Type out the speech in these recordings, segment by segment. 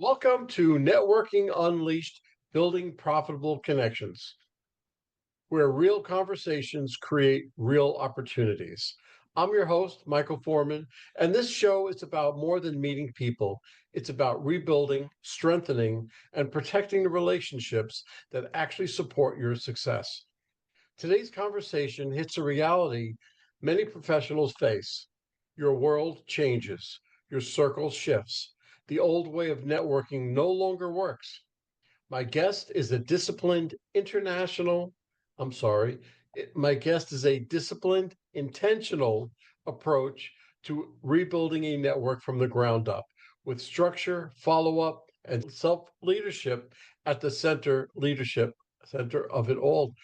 Welcome to Networking Unleashed, Building Profitable Connections, where real conversations create real opportunities. I'm your host, Michael Foreman, and this show is about more than meeting people. It's about rebuilding, strengthening, and protecting the relationships that actually support your success. Today's conversation hits a reality many professionals face. Your world changes, your circle shifts. The old way of networking no longer works. My guest is a disciplined international, I'm sorry, my guest is a disciplined, intentional approach to rebuilding a network from the ground up with structure, follow up, and self leadership at the center of it all.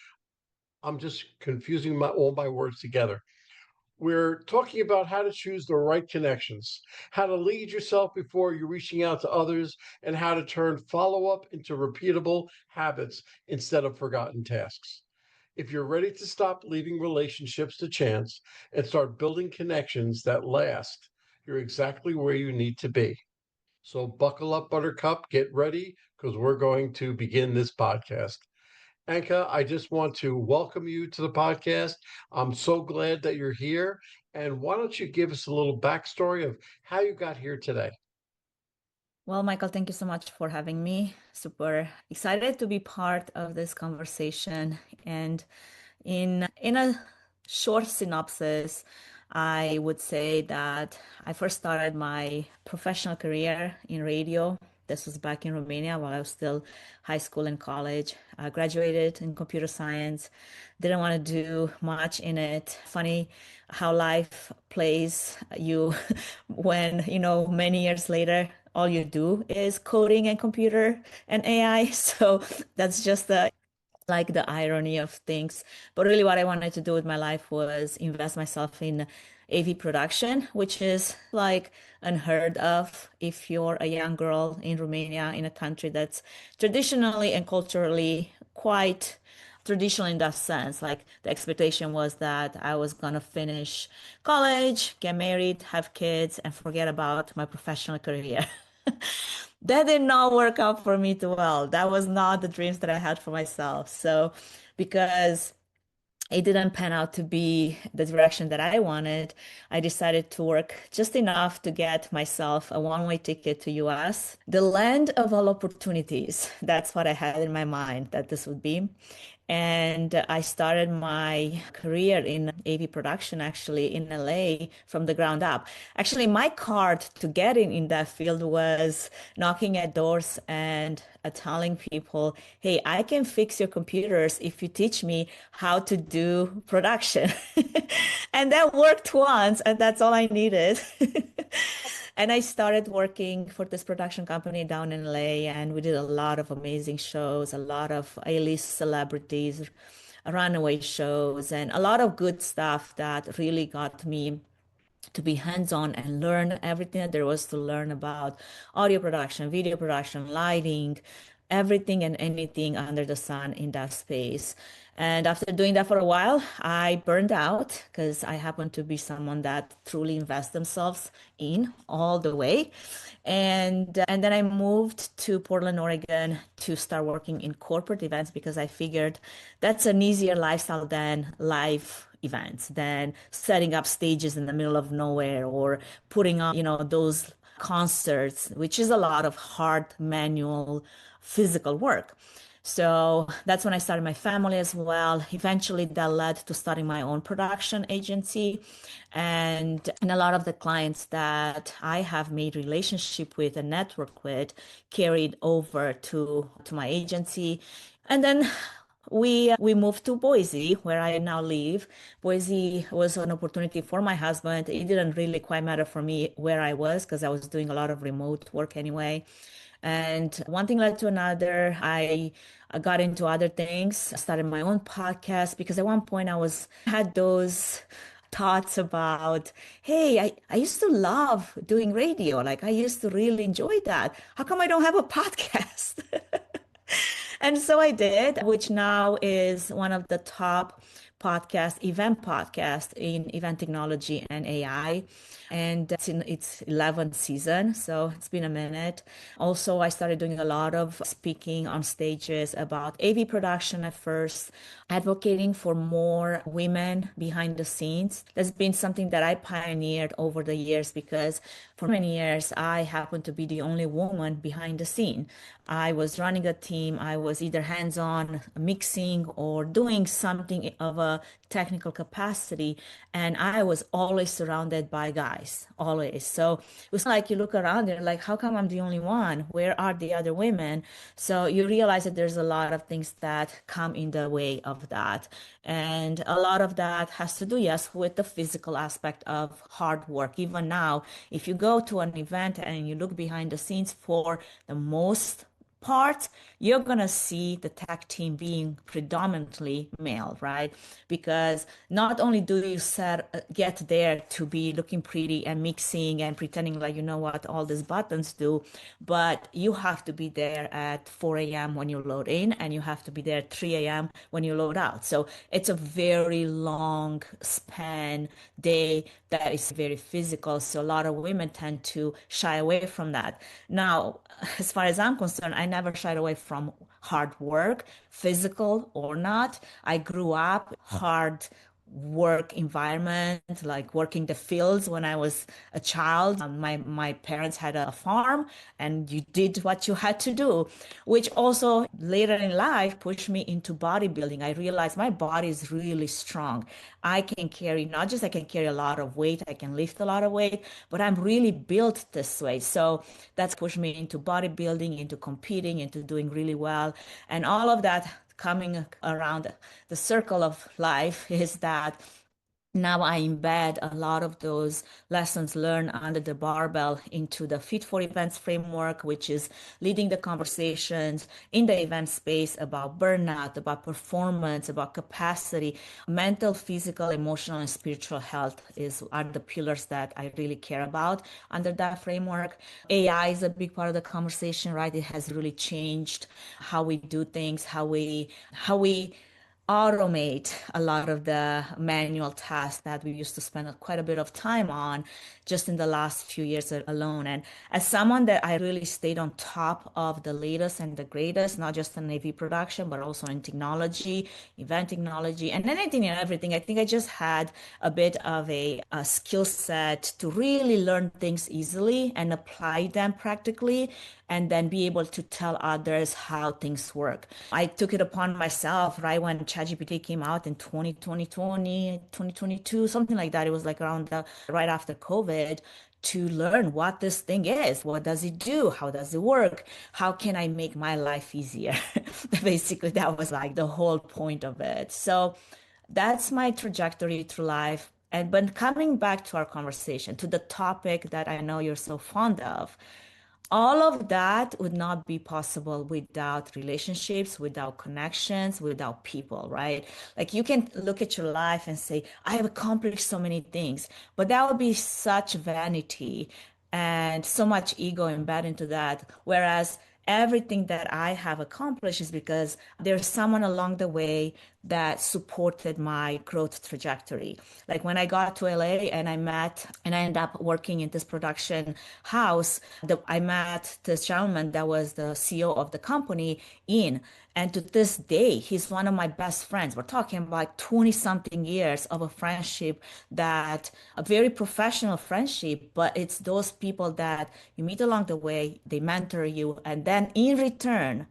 I'm just confusing all my words together. We're talking about how to choose the right connections, how to lead yourself before you're reaching out to others, and how to turn follow up into repeatable habits instead of forgotten tasks. If you're ready to stop leaving relationships to chance and start building connections that last, you're exactly where you need to be. So buckle up, Buttercup, get ready, because we're going to begin this podcast. Anca, I just want to welcome you to the podcast. I'm so glad that you're here. And why don't you give us a little backstory of how you got here today? Well, Michael, thank you so much for having me. Super excited to be part of this conversation. And in a short synopsis, I would say that I first started my professional career in radio. This was back in Romania while I was still high school and college. I graduated in computer science. Didn't want to do much in it. Funny how life plays you when, many years later, all you do is coding and computer and AI. So that's just the irony of things. But really, what I wanted to do with my life was invest myself in AV production, which is like unheard of if you're a young girl in Romania, in a country that's traditionally and culturally quite traditional in that sense. Like the expectation was that I was gonna finish college, get married, have kids, and forget about my professional career. That did not work out for me too well. That was not the dreams that I had for myself. So, because it didn't pan out to be the direction that I wanted, I decided to work just enough to get myself a one-way ticket to US, the land of all opportunities. That's what I had in my mind that this would be. And I started my career in AV production actually in LA from the ground up. Actually, my card to get in that field was knocking at doors and telling people, hey, I can fix your computers if you teach me how to do production. And that worked once, and that's all I needed. And I started working for this production company down in LA, and we did a lot of amazing shows, a lot of A-list celebrities, runaway shows, and a lot of good stuff that really got me to be hands-on and learn everything that there was to learn about audio production, video production, lighting, everything and anything under the sun in that space. And after doing that for a while, I burned out because I happen to be someone that truly invests themselves in all the way. And then I moved to Portland, Oregon to start working in corporate events because I figured that's an easier lifestyle than live events, than setting up stages in the middle of nowhere or putting on, those concerts, which is a lot of hard manual physical work. So that's when I started my family as well. Eventually, that led to starting my own production agency. And a lot of the clients that I have made relationship with and network with carried over to my agency. And then we moved to Boise, where I now live. Boise was an opportunity for my husband. It didn't really quite matter for me where I was because I was doing a lot of remote work anyway. And one thing led to another. I got into other things. I started my own podcast because at one point had those thoughts about, hey, I used to love doing radio. Like I used to really enjoy that. How come I don't have a podcast? And so I did, which now is one of the top event podcast in event technology and AI. and it's in its 11th season, so it's been a minute. Also, I started doing a lot of speaking on stages about AV production at first, advocating for more women behind the scenes. That's been something that I pioneered over the years because for many years I happened to be the only woman behind the scene. I was running a team, I was either hands-on mixing or doing something of a technical capacity, and I was always surrounded by guys, always. So it was like you look around and like, how come I'm the only one? Where are the other women? So you realize that there's a lot of things that come in the way of that. And a lot of that has to do, yes, with the physical aspect of hard work. Even now, if you go to an event and you look behind the scenes, for the most part, you're going to see the tech team being predominantly male, right? Because not only do you get there to be looking pretty and mixing and pretending like you know what all these buttons do, but you have to be there at 4 a.m. when you load in, and you have to be there at 3 a.m. when you load out. So it's a very long span day that is very physical. So a lot of women tend to shy away from that. Now, as far as I'm concerned, I never shied away from hard work, physical or not. I grew up hard work environment, like working the fields when I was a child. My parents had a farm, and you did what you had to do, which also later in life pushed me into bodybuilding. I realized my body is really strong. I can carry, not just I can carry a lot of weight, I can lift a lot of weight, but I'm really built this way. So that's pushed me into bodybuilding, into competing, into doing really well. And all of that coming around the circle of life is that now I embed a lot of those lessons learned under the barbell into the Fit for Events framework, which is leading the conversations in the event space about burnout, about performance, about capacity, mental, physical, emotional, and spiritual health are the pillars that I really care about under that framework. AI is a big part of the conversation, right? It has really changed how we do things, how we automate a lot of the manual tasks that we used to spend quite a bit of time on just in the last few years alone. And as someone that I really stayed on top of the latest and the greatest, not just in AV production, but also in technology, event technology, and anything and everything, I think I just had a bit of a skill set to really learn things easily and apply them practically, and then be able to tell others how things work. I took it upon myself right when ChatGPT came out in 2022, something like that. It was like around right after COVID, to learn what this thing is. What does it do? How does it work? How can I make my life easier? Basically, that was like the whole point of it. So that's my trajectory through life. And but coming back to our conversation, to the topic that I know you're so fond of, all of that would not be possible without relationships, without connections, without people, right? Like you can look at your life and say, I have accomplished so many things, but that would be such vanity and so much ego embedded into that. Whereas everything that I have accomplished is because there's someone along the way that supported my growth trajectory. Like when I got to LA and I ended up working in this production house, I met this gentleman that was the CEO of the company and to this day, he's one of my best friends. We're talking about 20 something years of a friendship, that a very professional friendship, but it's those people that you meet along the way, they mentor you, and then in return,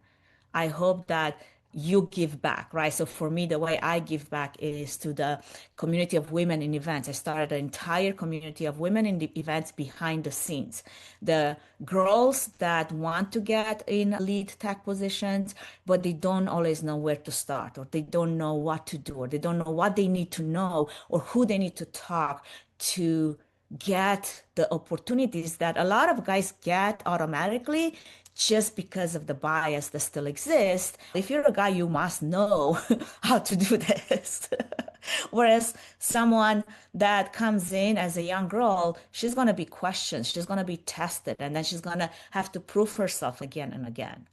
I hope that you give back, right? So for me, the way I give back is to the community of women in events. I started an entire community of women in the events behind the scenes. The girls that want to get in lead tech positions, but they don't always know where to start, or they don't know what to do, or they don't know what they need to know, or who they need to talk to get the opportunities that a lot of guys get automatically just because of the bias that still exists. If you're a guy, you must know how to do this. Whereas someone that comes in as a young girl, she's going to be questioned, she's going to be tested, and then she's going to have to prove herself again and again.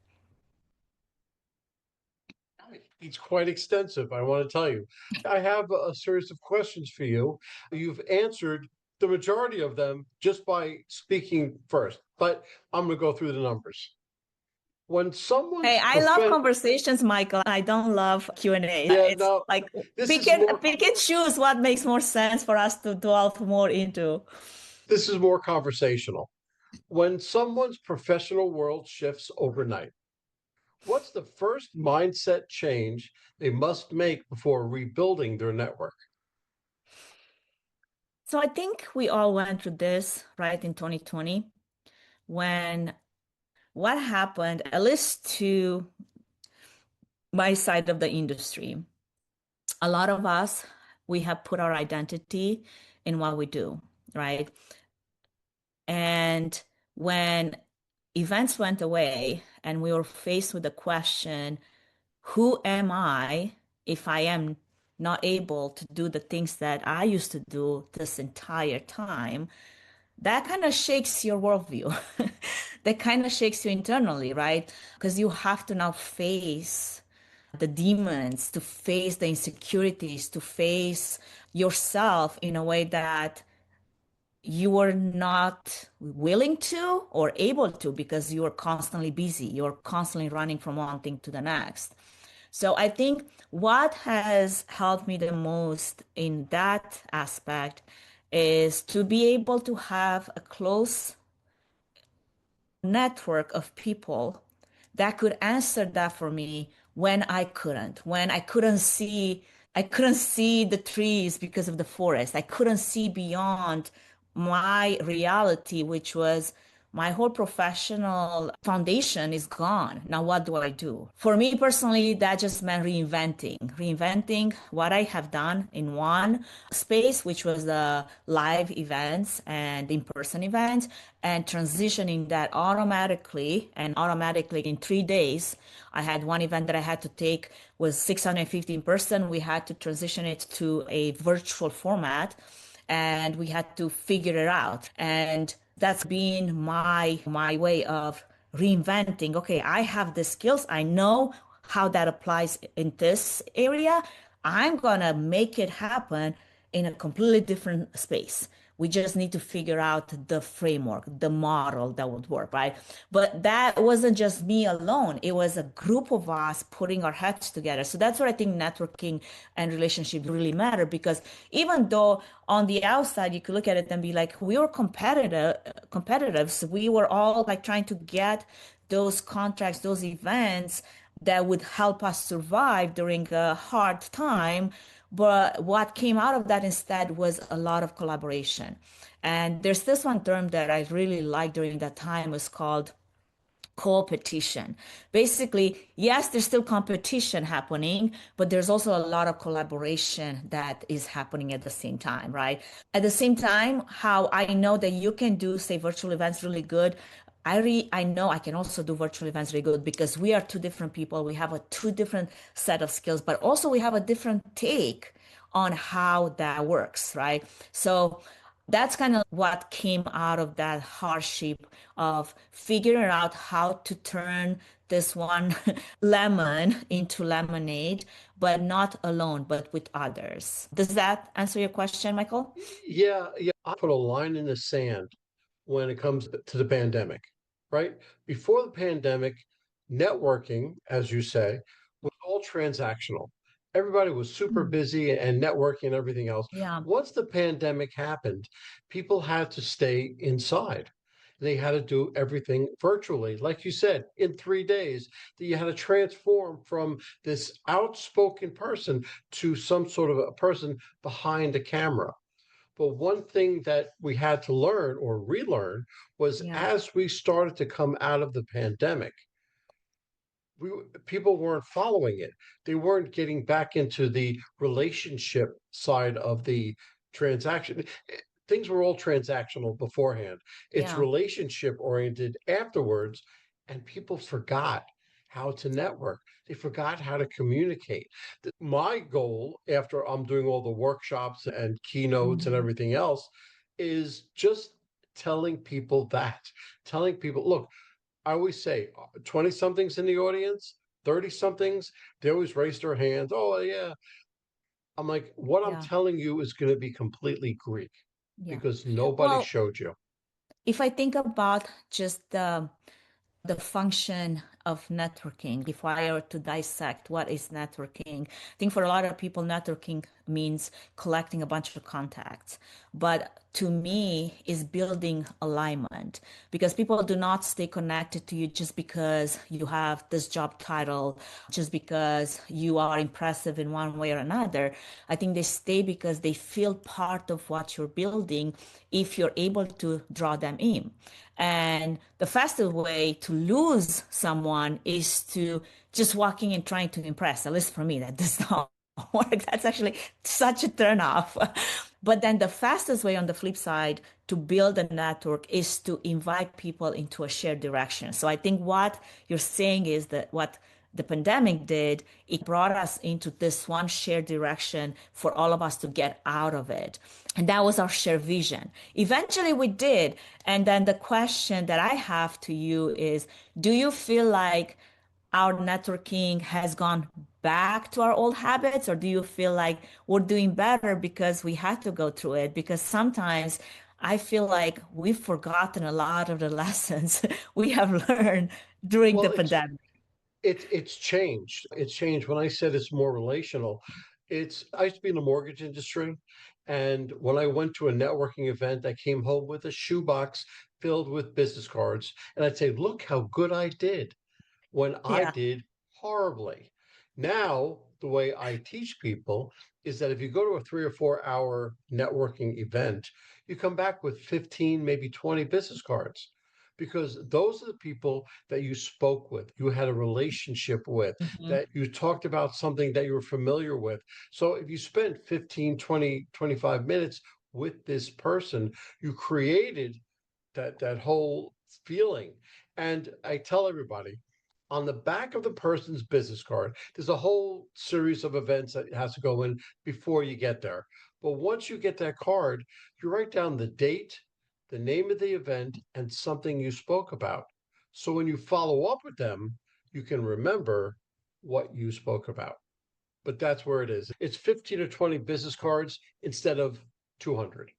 It's quite extensive, I want to tell you. I have a series of questions for you. You've answered the majority of them just by speaking first, but I'm going to go through the numbers. When Hey, someone's I love conversations, Michael. I don't love Q&A. yeah, It's no, like this is more pick and choose what makes more sense for us to delve more into. this is more conversational. When someone's professional world shifts overnight, what's the first mindset change they must make before rebuilding their network? So I think we all went through this, right, in 2020, when what happened, at least to my side of the industry, a lot of us, we have put our identity in what we do, right? And when events went away and we were faced with the question, who am I if I am not able to do the things that I used to do this entire time? That kind of shakes your worldview. That kind of shakes you internally, right? Because you have to now face the demons, to face the insecurities, to face yourself in a way that you were not willing to or able to because you are constantly busy. You're constantly running from one thing to the next. So I think what has helped me the most in that aspect is to be able to have a close network of people that could answer that for me when I couldn't see the trees because of the forest. I couldn't see beyond my reality, which was my whole professional foundation is gone. Now, what do I do? For me personally, that just meant reinventing what I have done in one space, which was the live events and in-person events, and transitioning that automatically in 3 days. I had one event that I had to take was 650 in person. We had to transition it to a virtual format and we had to figure it out. And that's been my way of reinventing. Okay, I have the skills. I know how that applies in this area. I'm gonna make it happen in a completely different space. We just need to figure out the framework, the model that would work, right? But that wasn't just me alone. It was a group of us putting our heads together. So that's where I think networking and relationships really matter because even though on the outside you could look at it and be like, we were competitives, we were all like trying to get those contracts, those events that would help us survive during a hard time. But what came out of that instead was a lot of collaboration. And there's this one term that I really liked during that time was called competition. Basically, yes, there's still competition happening, but there's also a lot of collaboration that is happening at the same time, right? At the same time, how I know that you can do, say, virtual events really good. I know I can also do virtual events really good because we are two different people. We have a two different set of skills, but also we have a different take on how that works, right? So that's kind of what came out of that hardship of figuring out how to turn this one lemon into lemonade, but not alone, but with others. Does that answer your question, Michael? Yeah, yeah. I put a line in the sand when it comes to the pandemic, right? Before the pandemic, networking, as you say, was all transactional. Everybody was super Mm. busy and networking and everything else. Yeah, Once the pandemic happened, people had to stay inside. They had to do everything virtually. Like you said, in 3 days, that you had to transform from this outspoken person to some sort of a person behind a camera. But one thing that we had to learn or relearn was yeah, as we started to come out of the pandemic, we people weren't following it. They weren't getting back into the relationship side of the transaction. Things were all transactional beforehand. It's yeah, relationship oriented afterwards, and people forgot how to network. They forgot how to communicate. My goal after I'm doing all the workshops and keynotes and mhm, everything else is just telling people that, telling people, look, I always say 20 somethings in the audience, 30 somethings, they always raise their hands. Oh, yeah. I'm like, what I'm yeah, telling you is going to be completely Greek. Yeah. because nobody Well, showed you. if I think about just the function of networking, if I were to dissect what is networking, I think for a lot of people, networking means collecting a bunch of contacts. But to me, is building alignment because people do not stay connected to you just because you have this job title, just because you are impressive in one way or another. I think they stay because they feel part of what you're building if you're able to draw them in. And the fastest way to lose someone is to just walking and trying to impress. At least for me, that does not work. That's actually such a turnoff. But then the fastest way on the flip side to build a network is to invite people into a shared direction. So I think what you're saying is that what the pandemic did, it brought us into this one shared direction for all of us to get out of it. And that was our shared vision. Eventually we did. And then the question that I have to you is, do you feel like our networking has gone back to our old habits, or do you feel like we're doing better because we had to go through it? Because sometimes I feel like we've forgotten a lot of the lessons we have learned during the Well, pandemic. it's changed. It's changed. When I said it's more relational, it's I used to be in the mortgage industry, and when I went to a networking event, I came home with a shoebox filled with business cards, and I'd say, "Look how good I did," when I Yeah. did horribly. Now, the way I teach people is that if you go to a 3 or 4 hour networking event, you come back with 15, maybe 20 business cards because those are the people that you spoke with, you had a relationship with, Mhm. that you talked about something that you were familiar with. So if you spent 15, 20, 25 minutes with this person, you created that whole feeling. And I tell everybody, on the back of the person's business card, there's a whole series of events that has to go in before you get there. But once you get that card, you write down the date, the name of the event, and something you spoke about. So when you follow up with them, you can remember what you spoke about. But that's where it is. It's 15 or 20 business cards instead of 200.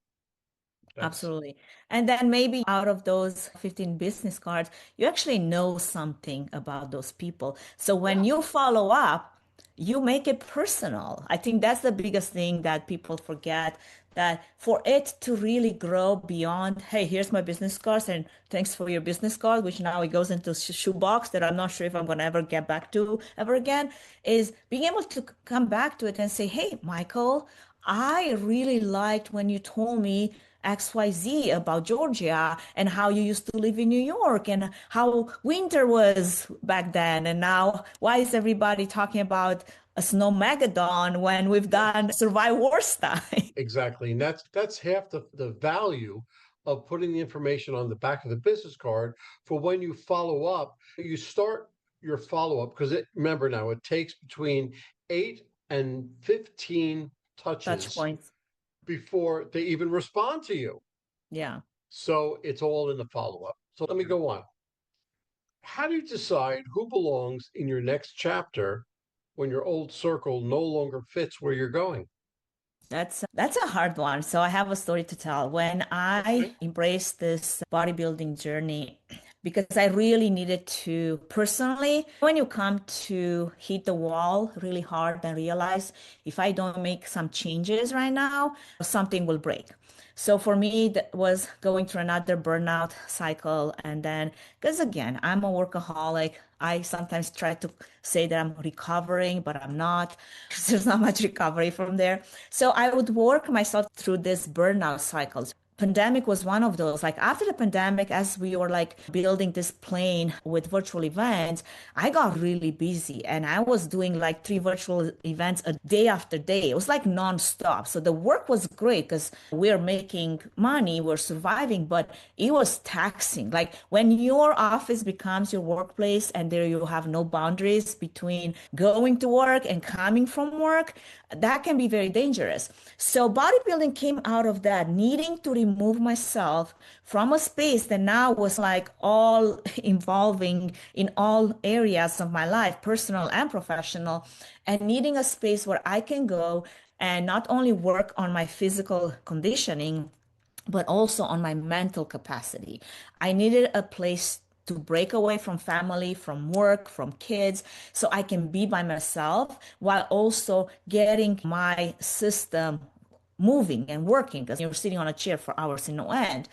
That's Absolutely. And then maybe out of those 15 business cards, you actually know something about those people. So when yeah. you follow up, you make it personal. I think that's the biggest thing that people forget, that for it to really grow beyond, hey, here's my business cards and thanks for your business card, which now it goes into shoebox that I'm not sure if I'm going to ever get back to ever again, is being able to come back to it and say, hey, Michael, I really liked when you told me XYZ about Georgia and how you used to live in New York and how winter was back then. And now, why is everybody talking about a snow megadon when we've Yeah. done survive worse time? Exactly. And that's half the value of putting the information on the back of the business card for when you follow up. You start your follow up because remember now it takes between 8 and 15 Touch touches points. before they even respond to you. Yeah. So it's all in the follow up. So let me go on. How do you decide who belongs in your next chapter when your old circle no longer fits where you're going? That's a hard one. So I have a story to tell. When I Okay. embraced this bodybuilding journey, because I really needed to personally, when you come to hit the wall really hard and realize if I don't make some changes right now, something will break. So for me, that was going through another burnout cycle. And then, because again, I'm a workaholic. I sometimes try to say that I'm recovering, but I'm not. There's not much recovery from there. So I would work myself through this burnout cycles. Pandemic was one of those. Like after the pandemic, as we were like building this plane with virtual events, I got really busy and I was doing like 3 virtual events a day after day. It was like nonstop. So the work was great because we're making money, we're surviving, but it was taxing. Like when your office becomes your workplace and there you have no boundaries between going to work and coming from work, that can be very dangerous. So bodybuilding came out of that needing to remove myself from a space that now was like all involving in all areas of my life, personal and professional, and needing a space where I can go and not only work on my physical conditioning, but also on my mental capacity. I needed a place to break away from family, from work, from kids, so I can be by myself while also getting my system moving and working because you're sitting on a chair for hours in no end.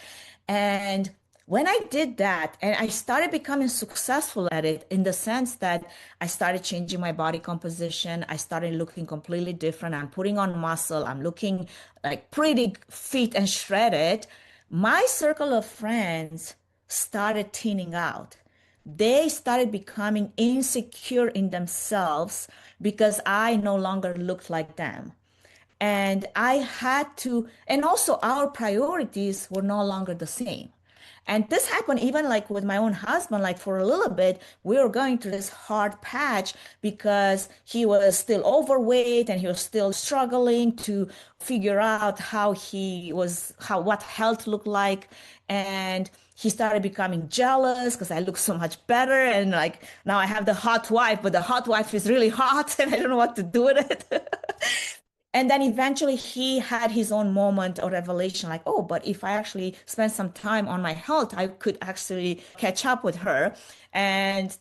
And when I did that, and I started becoming successful at it in the sense that I started changing my body composition, I started looking completely different. I'm putting on muscle, I'm looking like pretty fit and shredded. My circle of friends started thinning out. They started becoming insecure in themselves because I no longer looked like them. And I had to, and also our priorities were no longer the same. And this happened even like with my own husband, like for a little bit, we were going through this hard patch because he was still overweight and he was still struggling to figure out what health looked like. And he started becoming jealous because I look so much better. And like now I have the hot wife, but the hot wife is really hot and I don't know what to do with it. And then eventually he had his own moment of revelation like, oh, but if I actually spend some time on my health, I could actually catch up with her. And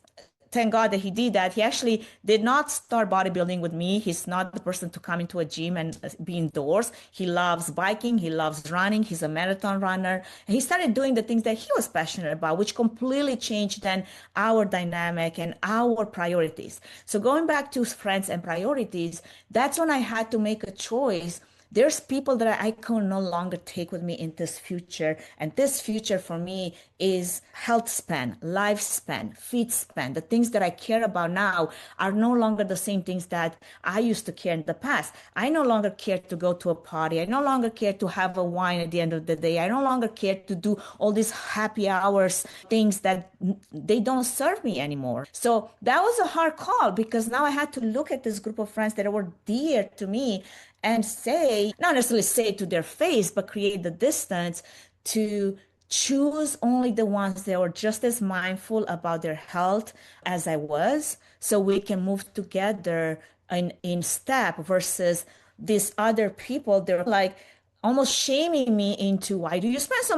thank God that he did that. He actually did not start bodybuilding with me. He's not the person to come into a gym and be indoors. He loves biking. He loves running. He's a marathon runner. And he started doing the things that he was passionate about, which completely changed then our dynamic and our priorities. So going back to friends and priorities, that's when I had to make a choice. There's people that I can no longer take with me in this future. And this future for me is health span, lifespan, feet span. The things that I care about now are no longer the same things that I used to care in the past. I no longer care to go to a party. I no longer care to have a wine at the end of the day. I no longer care to do all these happy hours, things that they don't serve me anymore. So that was a hard call because now I had to look at this group of friends that were dear to me and say, not necessarily say it to their face, but create the distance to choose only the ones that were just as mindful about their health as I was, so we can move together in step versus these other people. They're like almost shaming me into why do you spend so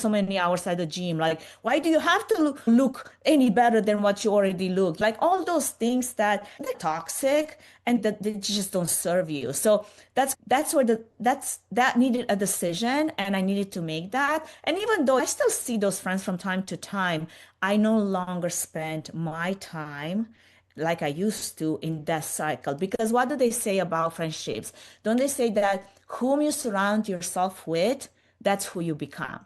many hours at the gym, like why do you have to look any better than what you already look, like all those things that they're toxic and that they just don't serve you. So that's where that needed a decision and I needed to make that. And even though I still see those friends from time to time, I no longer spend my time like I used to in that cycle. Because what do they say about friendships? Don't they say that whom you surround yourself with, that's who you become?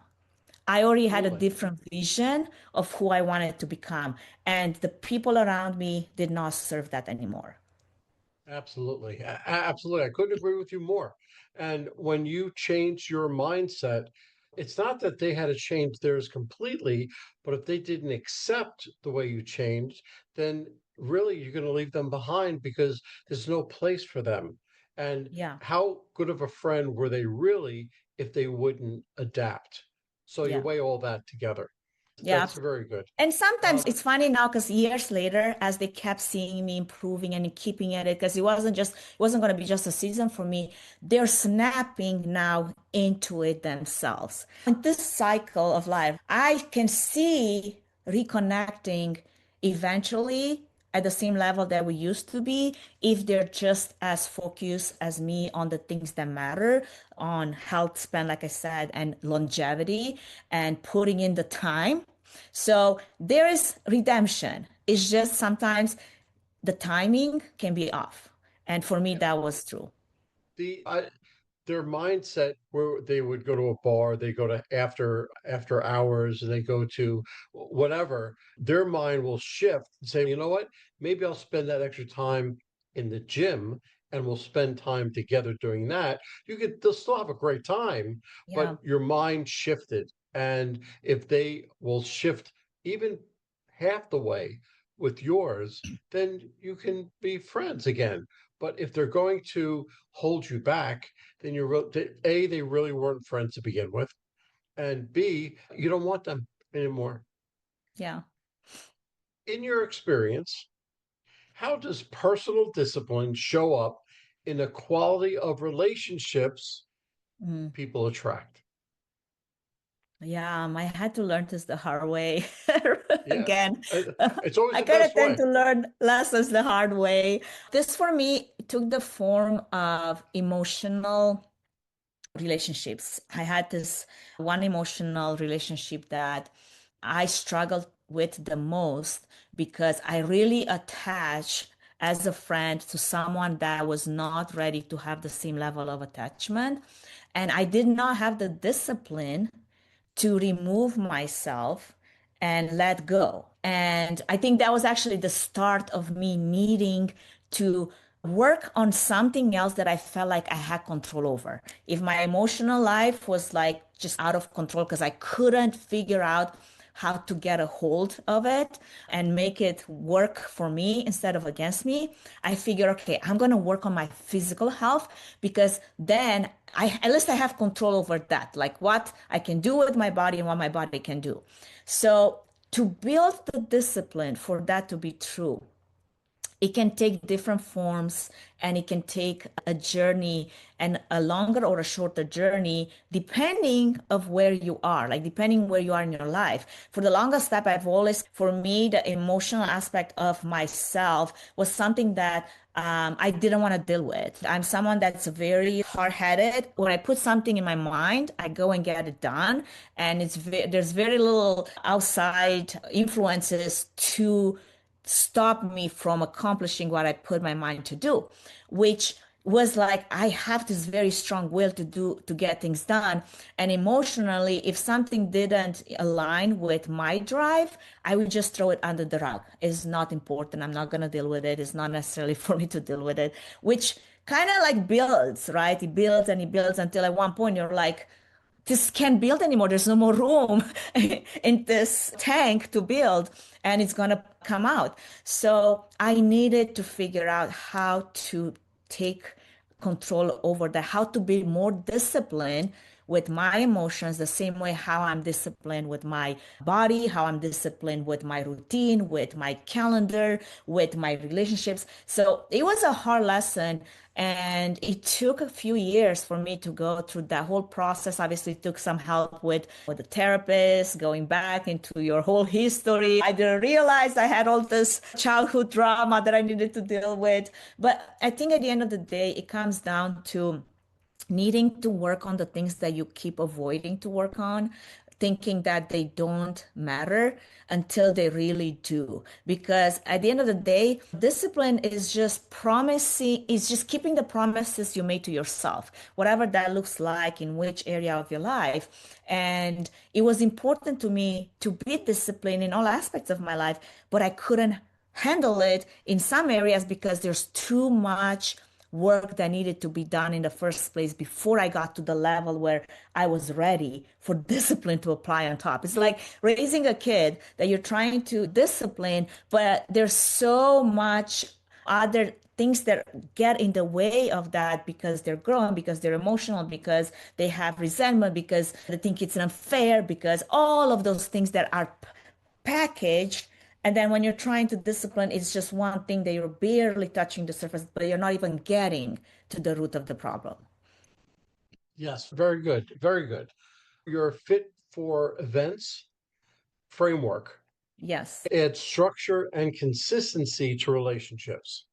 I already had a Absolutely. different vision of who I wanted to become, and the people around me did not serve that anymore. Absolutely. Absolutely. I couldn't agree with you more. And when you change your mindset, it's not that they had to change theirs completely, but if they didn't accept the way you changed, then really you're going to leave them behind because there's no place for them. And Yeah, how good of a friend were they really if they wouldn't adapt? So you yeah, weigh all that together. yeah. That's very good. And sometimes Um, it's funny now because years later, as they kept seeing me improving and keeping at it, because it wasn't going to be just a season for me, they're snapping now into it themselves. In this cycle of life, I can see reconnecting eventually at the same level that we used to be if they're just as focused as me on the things that matter, on health span, like I said, and longevity and putting in the time. So there is redemption. It's just sometimes the timing can be off. And for me, that was true. the their mindset where they would go to a bar, they go to after hours, and they go to whatever, their mind will shift and say, you know what, maybe I'll spend that extra time in the gym and we'll spend time together doing that. They'll still have a great time, Yeah. but your mind shifted. And if they will shift even half the way with yours, then you can be friends again. But if they're going to hold you back, then A, they really weren't friends to begin with, and B, you don't want them anymore. Yeah. In your experience, how does personal discipline show up in the quality of relationships Mm. people attract? Yeah, I had to learn this the hard way. Yeah. Again, It's always I the kind best of tend way. to learn lessons the hard way. This for me took the form of emotional relationships. I had this one emotional relationship that I struggled with the most because I really attached as a friend to someone that was not ready to have the same level of attachment. And I did not have the discipline to remove myself and let go. And I think that was actually the start of me needing to work on something else that I felt like I had control over. If my emotional life was like just out of control because I couldn't figure out how to get a hold of it and make it work for me instead of against me, I figure, okay, I'm going to work on my physical health because then at least I have control over that, like what I can do with my body and what my body can do. So to build the discipline for that to be true, it can take different forms and it can take a journey and a longer or a shorter journey depending of where you are, like depending where you are in your life. For the longest step, I've always, for me, the emotional aspect of myself was something that I didn't want to deal with. I'm someone that's very hard-headed. When I put something in my mind, I go and get it done, and there's very little outside influences to stop me from accomplishing what I put my mind to do, which was like I have this very strong will to get things done. And emotionally, if something didn't align with my drive, I would just throw it under the rug. It's not important. I'm not gonna deal with it. It's not necessarily for me to deal with it, which kind of like builds, right? It builds and it builds until at one point you're like, this can't build anymore. There's no more room in this tank to build, and it's going to come out. So I needed to figure out how to take control over that, how to be more disciplined with my emotions, the same way how I'm disciplined with my body, how I'm disciplined with my routine, with my calendar, with my relationships. So it was a hard lesson. And it took a few years for me to go through that whole process. Obviously, it took some help with a therapist, going back into your whole history. I didn't realize I had all this childhood drama that I needed to deal with. But I think at the end of the day, it comes down to needing to work on the things that you keep avoiding to work on, thinking that they don't matter until they really do. Because at the end of the day, discipline is just promising, is just keeping the promises you made to yourself, whatever that looks like in which area of your life. And it was important to me to be disciplined in all aspects of my life, but I couldn't handle it in some areas because there's too much work that needed to be done in the first place before I got to the level where I was ready for discipline to apply on top. It's like raising a kid that you're trying to discipline, but there's so much other things that get in the way of that because they're growing, because they're emotional, because they have resentment, because they think it's unfair, because all of those things that are packaged. And then when you're trying to discipline, it's just one thing that you're barely touching the surface, but you're not even getting to the root of the problem. Yes, very good. Very good. Your fit for events framework Yes. adds structure and consistency to relationships.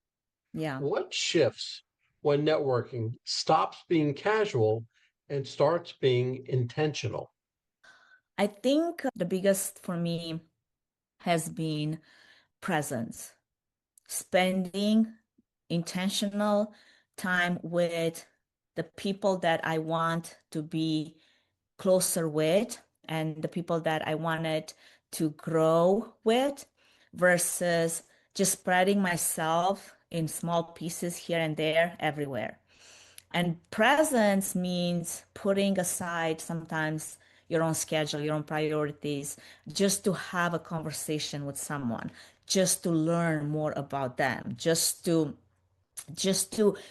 Yeah. What shifts when networking stops being casual and starts being intentional? I think the biggest for me has been presence, spending intentional time with the people that I want to be closer with and the people that I wanted to grow with versus just spreading myself in small pieces here and there everywhere. And presence means putting aside sometimes your own schedule, your own priorities, just to have a conversation with someone, just to learn more about them, just to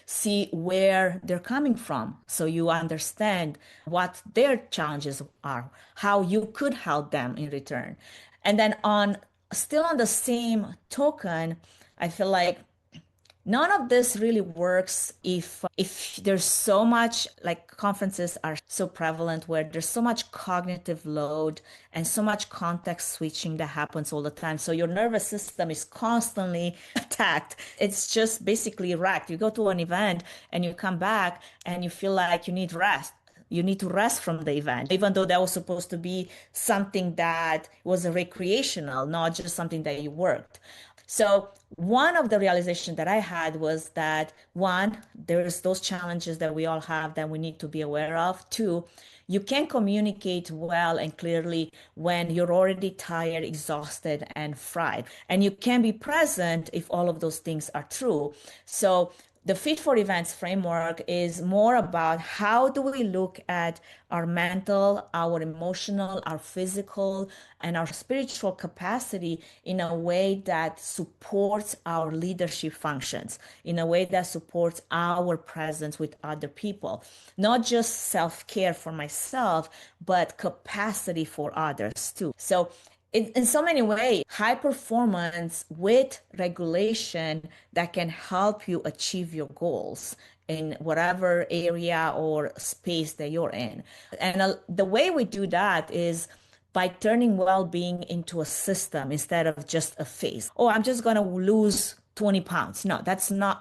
see where they're coming from so you understand what their challenges are, how you could help them in return. And then on still on the same token, I feel like None of this really works if there's so much, like, conferences are so prevalent where there's so much cognitive load and so much context switching that happens all the time. So your nervous system is constantly attacked. It's just basically wrecked. You go to an event and you come back and you feel like you need rest. You need to rest from the event, even though that was supposed to be something that was recreational, not just something that you worked. So one of the realizations that I had was that, one, there's those challenges that we all have that we need to be aware of. Two, you can communicate well and clearly when you're already tired, exhausted, and fried. And you can be present if all of those things are true. So the Fit for Events framework is more about how do we look at our mental, our emotional, our physical, and our spiritual capacity in a way that supports our leadership functions, in a way that supports our presence with other people. Not just self-care for myself, but capacity for others too. So in so many ways, high performance with regulation that can help you achieve your goals in whatever area or space that you're in. And the way we do that is by turning well-being into a system instead of just a phase. Oh, I'm just going to lose 20 pounds. No, that's not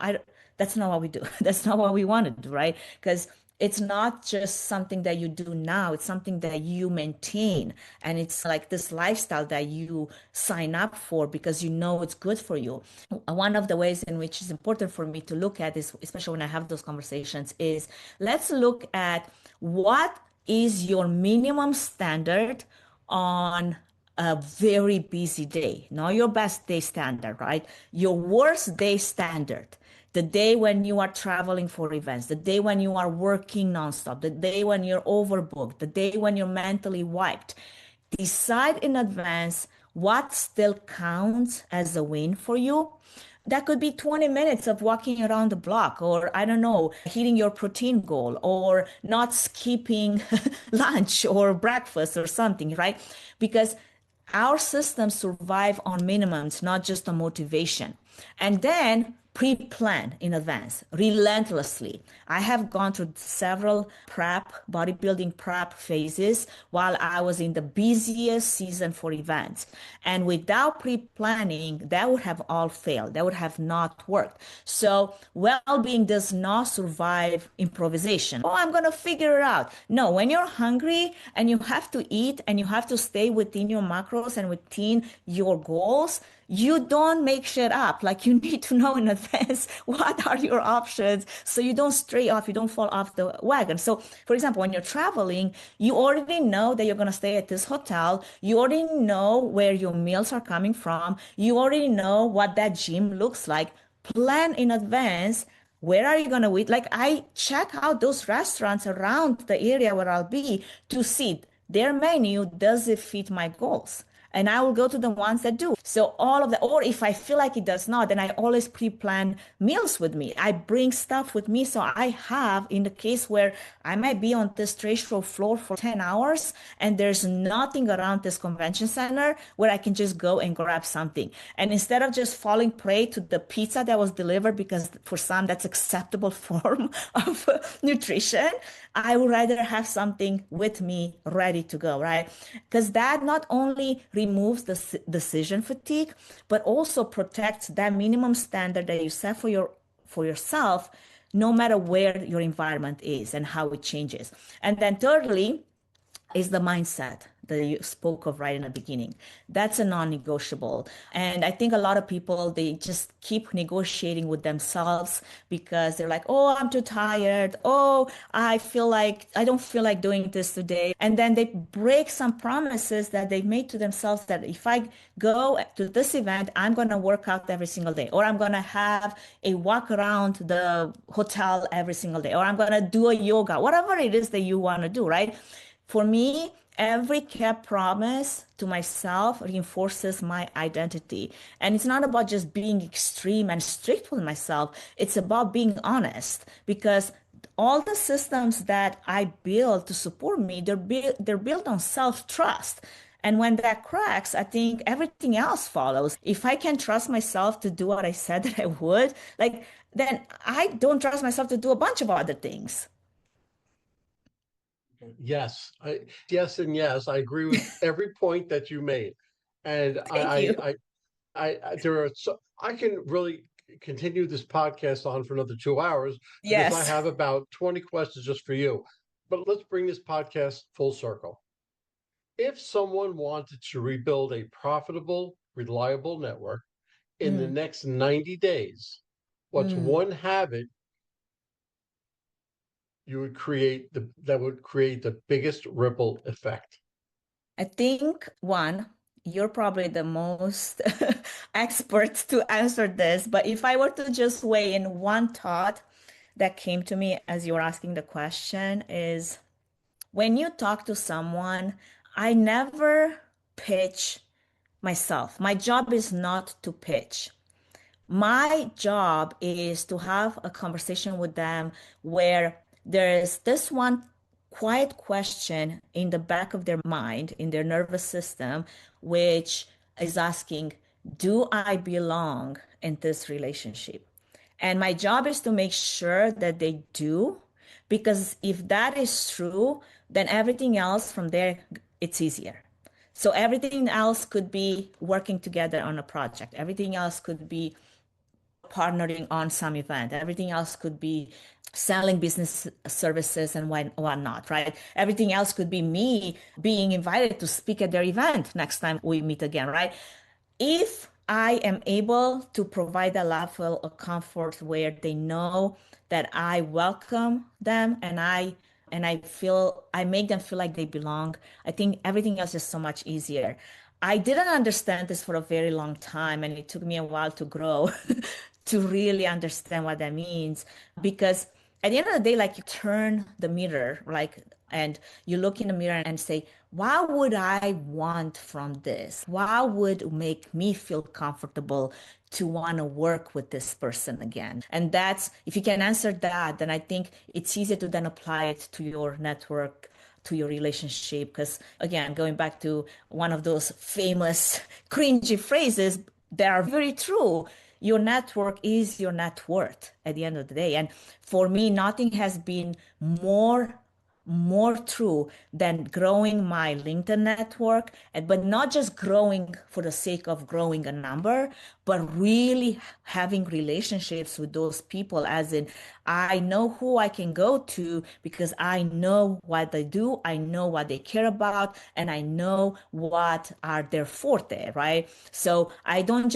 what we do. That's not what we want to do, right? Because it's not just something that you do now, it's something that you maintain. And it's like this lifestyle that you sign up for because you know it's good for you. One of the ways in which it's important for me to look at this, especially when I have those conversations, is let's look at what is your minimum standard on a very busy day, not your best day standard, right? Your worst day standard, the day when you are traveling for events, the day when you are working nonstop, the day when you're overbooked, the day when you're mentally wiped. Decide in advance what still counts as a win for you. That could be 20 minutes of walking around the block, or I don't know, hitting your protein goal, or not skipping lunch or breakfast or something, right? Because our systems survive on minimums, not just on motivation. And then pre-plan in advance relentlessly. I have gone through several bodybuilding prep phases while I was in the busiest season for events. And without pre-planning, that would have all failed. That would have not worked. So well-being does not survive improvisation. Oh, I'm going to figure it out. No, when you're hungry and you have to eat and you have to stay within your macros and within your goals, you don't make shit up. Like, you need to know in advance what are your options so you don't stray off, you don't fall off the wagon. So, for example, when you're traveling, you already know that you're going to stay at this hotel. You already know where your meals are coming from. You already know what that gym looks like. Plan in advance. Where are you going to eat? Like, I check out those restaurants around the area where I'll be to see their menu. Does it fit my goals? And I will go to the ones that do. So all of the, or if I feel like it does not, then I always pre-plan meals with me. I bring stuff with me. So I have, in the case where I might be on this trade show floor for 10 hours and there's nothing around this convention center where I can just go and grab something. And instead of just falling prey to the pizza that was delivered, because for some that's acceptable form of nutrition, I would rather have something with me ready to go, right? Because that not only removes the decision fatigue, but also protects that minimum standard that you set for yourself, no matter where your environment is and how it changes. And then thirdly, is the mindset that you spoke of right in the beginning. That's a non-negotiable. And I think a lot of people, they just keep negotiating with themselves because they're like, oh, I'm too tired. Oh, I don't feel like doing this today. And then they break some promises that they've made to themselves that if I go to this event, I'm going to work out every single day, or I'm going to have a walk around the hotel every single day, or I'm going to do a yoga, whatever it is that you want to do, right? For me, every kept promise to myself reinforces my identity. And it's not about just being extreme and strict with myself. It's about being honest, because all the systems that I build to support me, they're built on self-trust. And when that cracks, I think everything else follows. If I can trust myself to do what I said that I would, like, then I don't trust myself to do a bunch of other things. Yes, yes, and yes. I agree with every point that you made, and Thank you. there are so I can really continue this podcast on for another 2 hours because I Yes. have about 20 questions just for you. But let's bring this podcast full circle. If someone wanted to rebuild a profitable, reliable network in the Mm, next 90 days, what's mm. one habit you would create that would create the biggest ripple effect? I think one, you're probably the most expert to answer this, but if I were to just weigh in one thought that came to me as you were asking the question is when you talk to someone, I never pitch myself. My job is not to pitch. My job is to have a conversation with them where there's this one quiet question in the back of their mind, in their nervous system, which is asking, do I belong in this relationship? And my job is to make sure that they do, because if that is true, then everything else from there, it's easier. So everything else could be working together on a project. Everything else could be partnering on some event. Everything else could be selling business services and whatnot, right? Everything else could be me being invited to speak at their event next time we meet again, right? If I am able to provide a level of comfort where they know that I welcome them and I feel I make them feel like they belong, I think everything else is so much easier. I didn't understand this for a very long time, and it took me a while to grow to really understand what that means. Because at the end of the day, like you turn the mirror, like, and you look in the mirror and say, what would I want from this? What would make me feel comfortable to want to work with this person again? And that's, if you can answer that, then I think it's easier to then apply it to your network, to your relationship. Because again, going back to one of those famous cringy phrases that are very true, your network is your net worth at the end of the day. And for me, nothing has been more true than growing my LinkedIn network, and but not just growing for the sake of growing a number, but really having relationships with those people, as in I know who I can go to because I know what they do, I know what they care about, and I know what are their forte, right? So I don't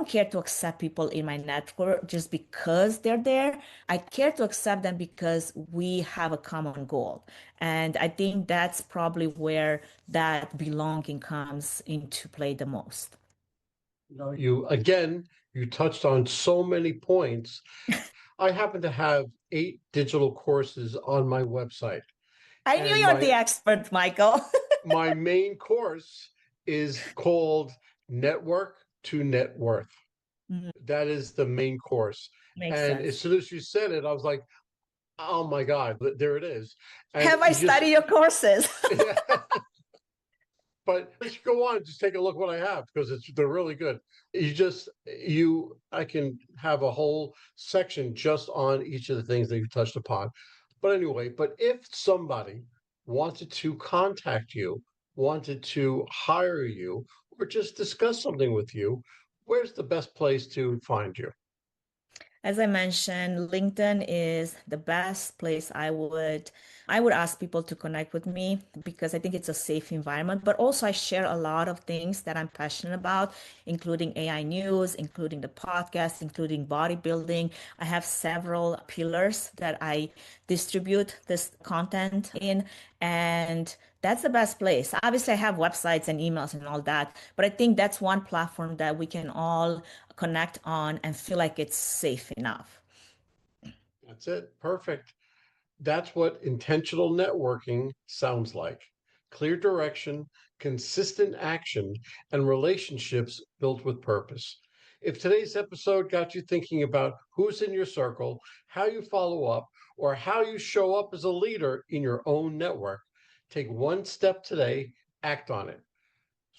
care to accept people in my network just because they're there. I care to accept them because we have a common goal. And I think that's probably where that belonging comes into play the most. You again, you touched on so many points. I happen to have 8 digital courses on my website, I knew and you're the expert, Michael. my main course is called Network to Net Worth. Mhm. That is the main course. Makes And as sense. soon as you said it, I was like, oh my God, there it is. And Have I you just, studied your courses? yeah, but let's go on. Just take a look what I have because they're really good. I can have a whole section just on each of the things that you touched upon. But anyway, but if somebody wanted to contact you, wanted to hire you, or just discuss something with you, where's the best place to find you? As I mentioned, LinkedIn is the best place I would ask people to connect with me because I think it's a safe environment, but also I share a lot of things that I'm passionate about, including AI news, including the podcast, including bodybuilding. I have several pillars that I distribute this content in, and that's the best place. Obviously, I have websites and emails and all that, but I think that's one platform that we can all connect on and feel like it's safe enough. That's it. Perfect. That's what intentional networking sounds like: clear direction, consistent action, and relationships built with purpose. If today's episode got you thinking about who's in your circle, how you follow up, or how you show up as a leader in your own network, take one step today, act on it.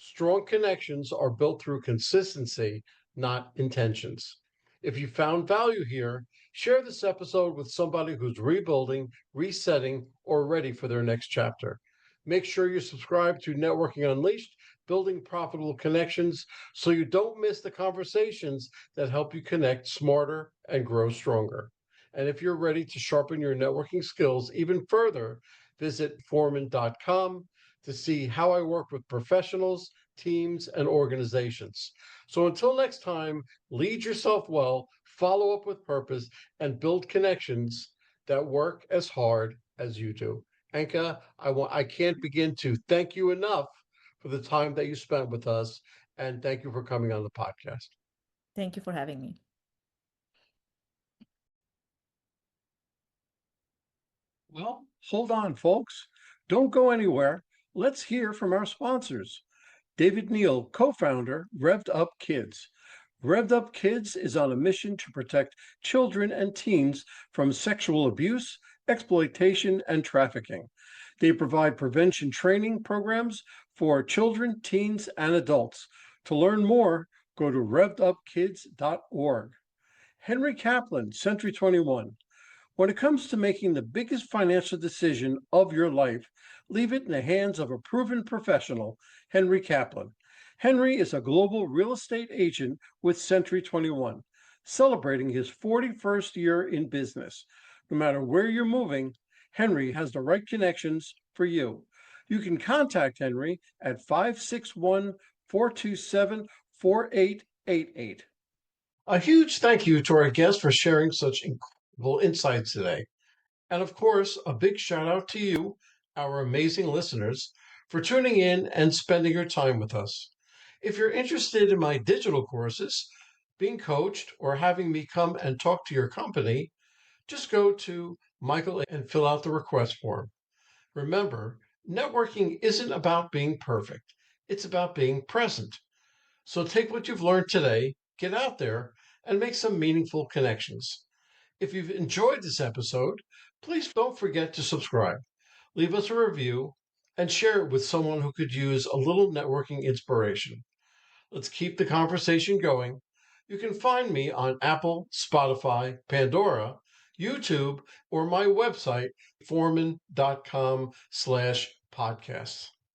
Strong connections are built through consistency, not intentions. If you found value here, share this episode with somebody who's rebuilding, resetting, or ready for their next chapter. Make sure you subscribe to Networking Unleashed, Building Profitable Connections, so you don't miss the conversations that help you connect smarter and grow stronger. And if you're ready to sharpen your networking skills even further, visit Forman.com to see how I work with professionals, teams, and organizations. So until next time, lead yourself well, follow up with purpose, and build connections that work as hard as you do. Anka, I can't begin to thank you enough for the time that you spent with us, and thank you for coming on the podcast. Thank you for having me. Well, hold on, folks. Don't go anywhere. Let's hear from our sponsors. David Neal, co-founder, Revved Up Kids. Revved Up Kids is on a mission to protect children and teens from sexual abuse, exploitation, and trafficking. They provide prevention training programs for children, teens, and adults. To learn more, go to revvedupkids.org. Henry Kaplan, Century 21. When it comes to making the biggest financial decision of your life, leave it in the hands of a proven professional, Henry Kaplan. Henry is a global real estate agent with Century 21, celebrating his 41st year in business. No matter where you're moving, Henry has the right connections for you. You can contact Henry at 561 427 4888. A huge thank you to our guest for sharing such incredible insights today. And of course, a big shout out to you, our amazing listeners, for tuning in and spending your time with us. If you're interested in my digital courses, being coached, or having me come and talk to your company, just go to Michael and fill out the request form. Remember, networking isn't about being perfect, it's about being present. So take what you've learned today, get out there, and make some meaningful connections. If you've enjoyed this episode, please don't forget to subscribe, leave us a review, and share it with someone who could use a little networking inspiration. Let's keep the conversation going. You can find me on Apple, Spotify, Pandora, YouTube, or my website, forman.com/podcasts.